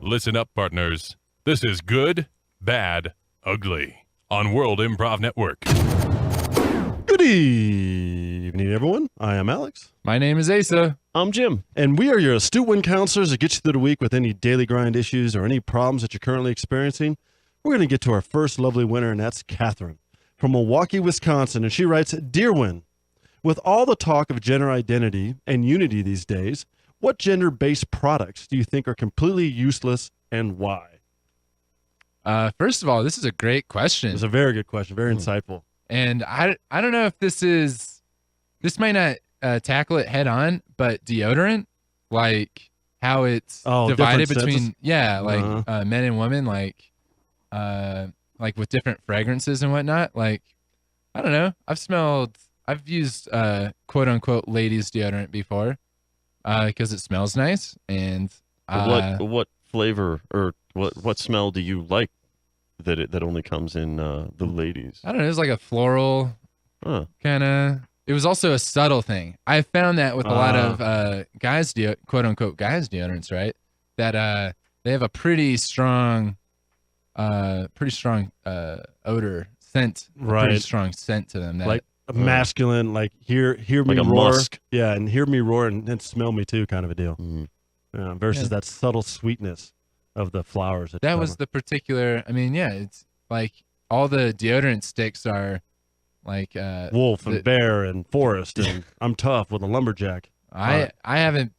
Listen up, partners. This is Good, Bad, Ugly on World Improv Network. Good evening, everyone. I am Alex. My name is Asa. I'm Jim. And we are your astute win counselors that get you through the week with any daily grind issues or any problems that you're currently experiencing. We're going to get to our first lovely winner, and that's Catherine from Milwaukee, Wisconsin. And she writes, Dear Win, with all the talk of gender identity and unity these days, what gender-based products do you think are completely useless and why? First of all, this is a great question. It's a very good question, very insightful. And I don't know if this might not tackle it head on, but deodorant, like how it's divided between, men and women, like with different fragrances and whatnot. Like, I don't know. I've used quote unquote ladies deodorant before because it smells nice. And what flavor or what smell do you like that only comes in the ladies? I don't know. It's like a floral kind of. It was also a subtle thing. I found that with a lot of guys, quote unquote guys deodorants, right? That they have a pretty strong odor scent, right? Pretty strong scent to them. That, like masculine, like hear me like a roar, musk. Yeah, and hear me roar and smell me too, kind of a deal. Versus that subtle sweetness of the flowers. That was the particular. I mean, yeah, it's like all the deodorant sticks are like wolf and bear and forest and I'm tough with a lumberjack. I haven't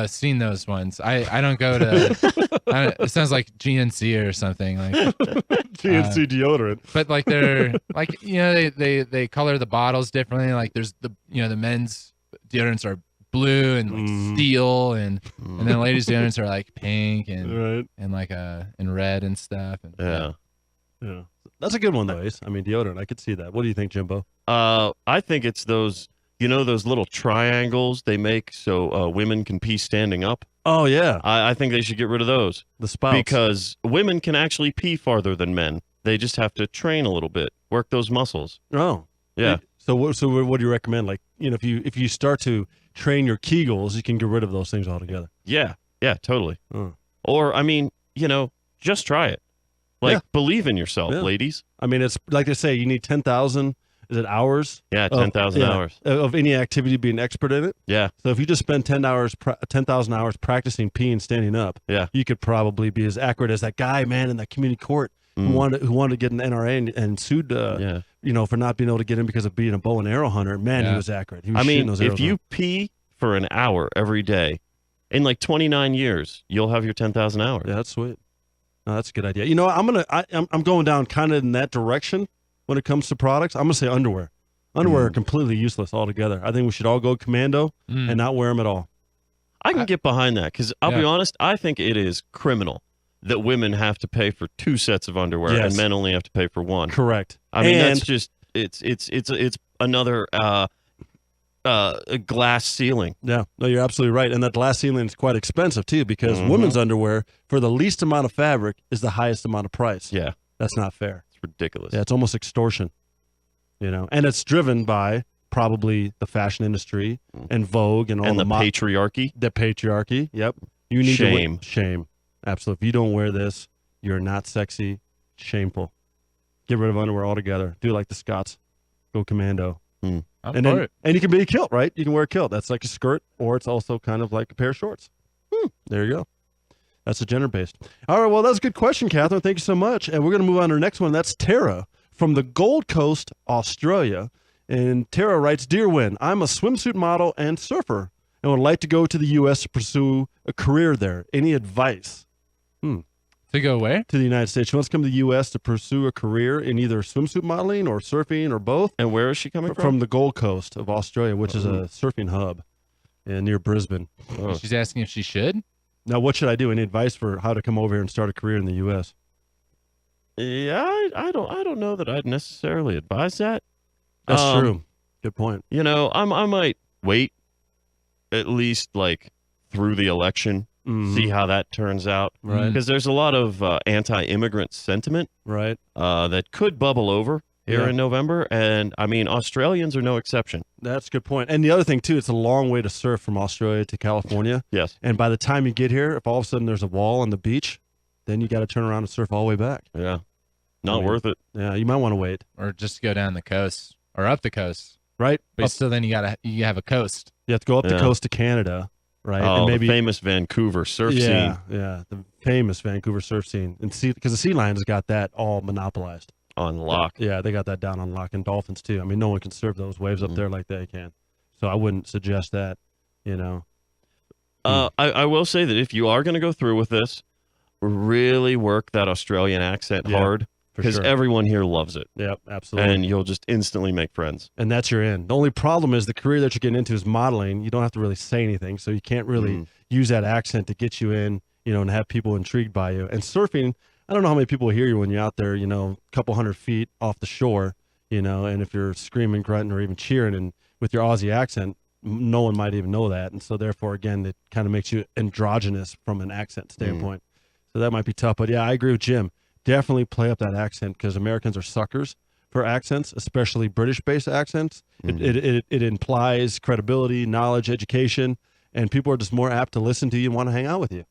seen those ones. I don't go to. It sounds like GNC or something like GNC deodorant. But like they're like they color the bottles differently. Like there's the men's deodorants are blue and like steel and then ladies deodorants are like pink and and red and stuff. And, yeah. That's a good one though, Ace. I mean deodorant. I could see that. What do you think, Jimbo? I think it's those. Those little triangles they make so women can pee standing up? Oh, yeah. I think they should get rid of those. The spouts. Because women can actually pee farther than men. They just have to train a little bit, work those muscles. Oh. Yeah. So what do you recommend? Like, if you start to train your Kegels, you can get rid of those things altogether. Yeah. Yeah, totally. Or, I mean, just try it. Believe in yourself, ladies. I mean, it's like they say, you need 10,000 Is it hours? Yeah, 10,000 hours. Of any activity, be an expert in it? Yeah. So if you just spend 10,000 hours practicing peeing standing up, you could probably be as accurate as that guy, man, in that community court who wanted to get an NRA and sued, for not being able to get in because of being a bow and arrow hunter. Man, he was accurate. He was shooting those arrows if you pee for an hour every day, in like 29 years, you'll have your 10,000 hours. Yeah, that's sweet. No, that's a good idea. I'm going down kind of in that direction. When it comes to products, I'm going to say underwear. Underwear are completely useless altogether. I think we should all go commando and not wear them at all. I can get behind that because I'll be honest, I think it is criminal that women have to pay for 2 sets of underwear and men only have to pay for 1. Correct. I mean, that's just it's another a glass ceiling. Yeah, no, you're absolutely right. And that glass ceiling is quite expensive too because women's underwear for the least amount of fabric is the highest amount of price. Yeah. That's not fair. Ridiculous. Yeah, it's almost extortion, and it's driven by probably the fashion industry and Vogue and all the patriarchy. The patriarchy. Yep. You need shame. Shame. Absolutely. If you don't wear this, you're not sexy. Shameful. Get rid of underwear altogether. Do like the Scots. Go commando. I'm for it. And you can be a kilt, right? You can wear a kilt. That's like a skirt, or it's also kind of like a pair of shorts. There you go. That's a gender-based. All right, well, that's a good question, Catherine. Thank you so much. And we're going to move on to our next one. That's Tara from the Gold Coast, Australia. And Tara writes, Dear Win, I'm a swimsuit model and surfer and would like to go to the U.S. to pursue a career there. Any advice? To go where? To the United States. She wants to come to the U.S. to pursue a career in either swimsuit modeling or surfing or both. And where is she coming from? From the Gold Coast of Australia, which is a surfing hub near Brisbane. She's asking if she should? Now, what should I do? Any advice for how to come over here and start a career in the U.S.? Yeah, I don't know that I'd necessarily advise that. That's true. Good point. I might wait at least like through the election, see how that turns out. Right. Because there's a lot of anti-immigrant sentiment. Right. That could bubble over here in November, and I mean Australians are no exception. That's a good point. And the other thing too, it's a long way to surf from Australia to California. Yes. And by the time you get here, if all of a sudden there's a wall on the beach, then you got to turn around and surf all the way back. Yeah. Not worth it. Yeah, you might want to wait. Or just go down the coast or up the coast. Right. But still then you have a coast. You have to go up the coast to Canada, right? Oh, and maybe the famous Vancouver surf scene. Yeah, the famous Vancouver surf scene. And because the Sea Lions got that all monopolized. On lock. Yeah, they got that down on lock. And dolphins too. I mean, no one can surf those waves up there like they can. So I wouldn't suggest that, I will say that if you are going to go through with this, really work that Australian accent hard, because everyone here loves it. Yep, absolutely. And you'll just instantly make friends. And that's your end. The only problem is the career that you're getting into is modeling. You don't have to really say anything, so you can't really use that accent to get you in, and have people intrigued by you. And surfing, I don't know how many people hear you when you're out there, a couple 100 feet off the shore, and if you're screaming, grunting, or even cheering and with your Aussie accent, no one might even know that. And so therefore, again, it kind of makes you androgynous from an accent standpoint. So that might be tough. But yeah, I agree with Jim. Definitely play up that accent, because Americans are suckers for accents, especially British-based accents. It implies credibility, knowledge, education, and people are just more apt to listen to you and want to hang out with you,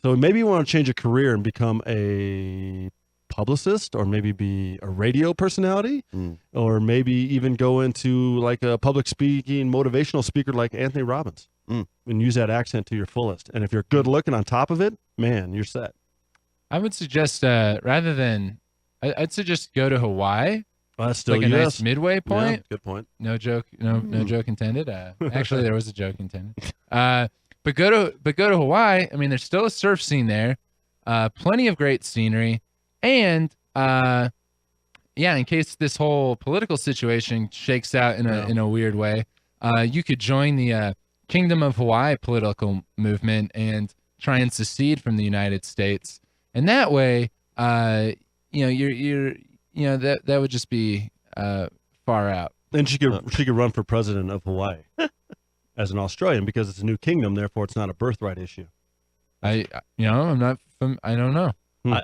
So maybe you want to change your career and become a publicist, or maybe be a radio personality, or maybe even go into like a public speaking, motivational speaker like Anthony Robbins, and use that accent to your fullest. And if you're good looking on top of it, man, you're set. I would suggest rather than I'd suggest go to Hawaii. Well, that's still like a nice midway point. Yeah, good point. No joke. No joke intended. Actually, there was a joke intended. But go to Hawaii. I mean, there's still a surf scene there. Plenty of great scenery, and in case this whole political situation shakes out in a weird way, you could join the Kingdom of Hawaii political movement and try and secede from the United States. And that way, that would just be far out. And she could run for president of Hawaii as an Australian, because it's a new kingdom, therefore it's not a birthright issue. I don't know.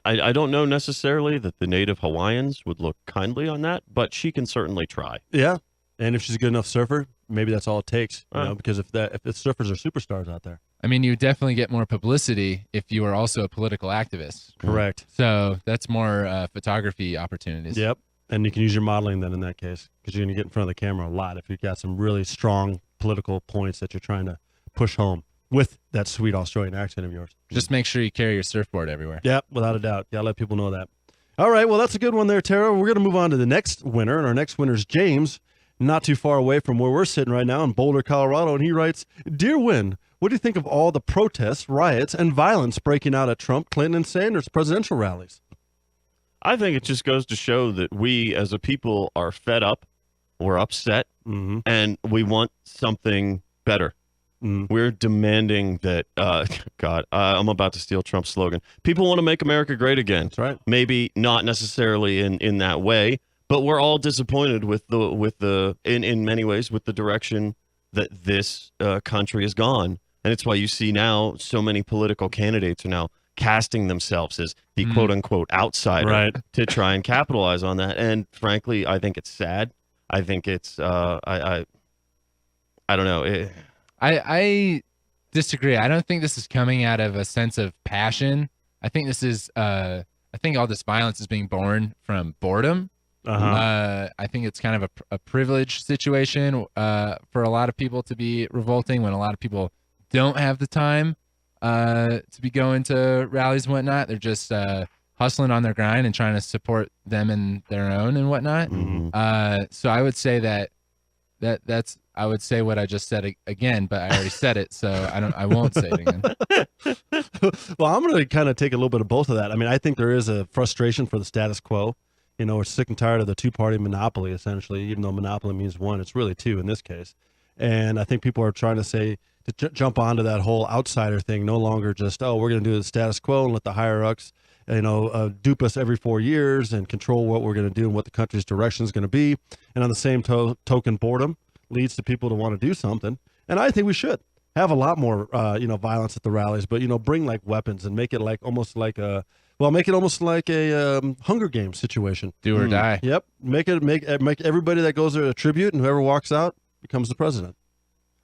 I don't know necessarily that the native Hawaiians would look kindly on that, but she can certainly try. Yeah, and if she's a good enough surfer, maybe that's all it takes. Because if the surfers are superstars out there. I mean, you would definitely get more publicity if you were also a political activist. Correct. So that's more photography opportunities. Yep. And you can use your modeling then in that case, because you're going to get in front of the camera a lot if you've got some really strong political points that you're trying to push home with that sweet Australian accent of yours. Just make sure you carry your surfboard everywhere. Yep, without a doubt. Yeah, let people know that. All right, well, that's a good one there, Tara. We're going to move on to the next winner, and our next winner is James, not too far away from where we're sitting right now in Boulder, Colorado, and he writes, Dear Win, what do you think of all the protests, riots, and violence breaking out at Trump, Clinton, and Sanders presidential rallies? I think it just goes to show that we as a people are fed up, we're upset, and we want something better. We're demanding that, I'm about to steal Trump's slogan. People want to make America great again. That's right. Maybe not necessarily in that way, but we're all disappointed with in many ways with the direction that this country has gone. And it's why you see now so many political candidates are now casting themselves as the quote unquote outsider to try and capitalize on that. And frankly, I think it's sad. I think it's I don't know. I disagree. I don't think this is coming out of a sense of passion. I think this is I think all this violence is being born from boredom. I think it's kind of a privileged situation for a lot of people to be revolting when a lot of people don't have the time to be going to rallies and whatnot. They're just hustling on their grind and trying to support them and their own and whatnot. So I would say that's I would say what I just said again, but I already said it, so I won't say it again. Well, I'm going to kind of take a little bit of both of that. I mean, I think there is a frustration for the status quo. We're sick and tired of the two-party monopoly, essentially. Even though monopoly means one, it's really two in this case. And I think people are trying to say, to jump onto that whole outsider thing, no longer just, we're going to do the status quo and let the higher-ups, dupe us every 4 years and control what we're going to do and what the country's direction is going to be. And on the same token, boredom leads to people to want to do something. And I think we should have a lot more, violence at the rallies, but, bring like weapons and make it like almost like Well, make it almost like a Hunger Games situation. Do or die. Yep. Make everybody that goes there a tribute, and whoever walks out becomes the president.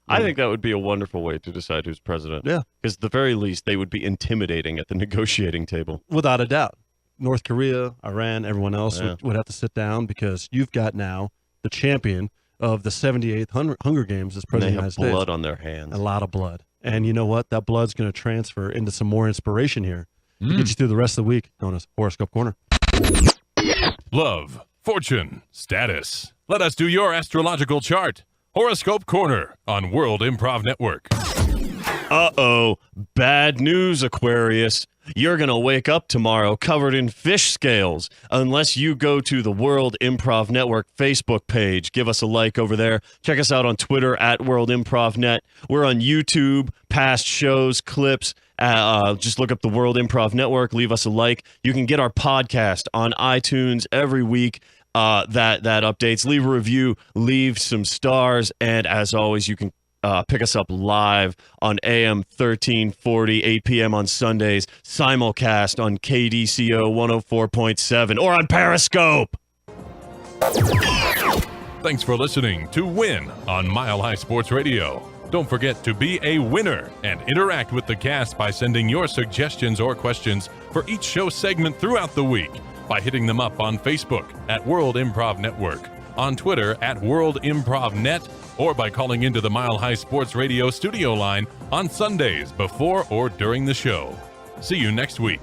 I think that would be a wonderful way to decide who's president. Yeah. Because at the very least, they would be intimidating at the negotiating table. Without a doubt. North Korea, Iran, everyone else would have to sit down because you've got now the champion of the 78th Hunger Games as president of the United States. They have blood on their hands. A lot of blood. And you know what? That blood's going to transfer into some more inspiration here to get you through the rest of the week, known as Horoscope Corner. Love, fortune, status. Let us do your astrological chart. Horoscope Corner on World Improv Network. Uh-oh. Bad news, Aquarius. You're going to wake up tomorrow covered in fish scales unless you go to the World Improv Network Facebook page. Give us a like over there. Check us out on Twitter at World Improv Net. We're on YouTube, past shows, clips. Just look up the World Improv Network. Leave us a like. You can get our podcast on iTunes every week. That updates. Leave a review. Leave some stars. And as always, you can pick us up live on AM 1340, 8 p.m. on Sundays, simulcast on KDCO 104.7 or on Periscope. Thanks for listening to Win on Mile High Sports Radio. Don't forget to be a winner and interact with the cast by sending your suggestions or questions for each show segment throughout the week by hitting them up on Facebook at World Improv Network, on Twitter at World Improv Net, or by calling into the Mile High Sports Radio studio line on Sundays before or during the show. See you next week.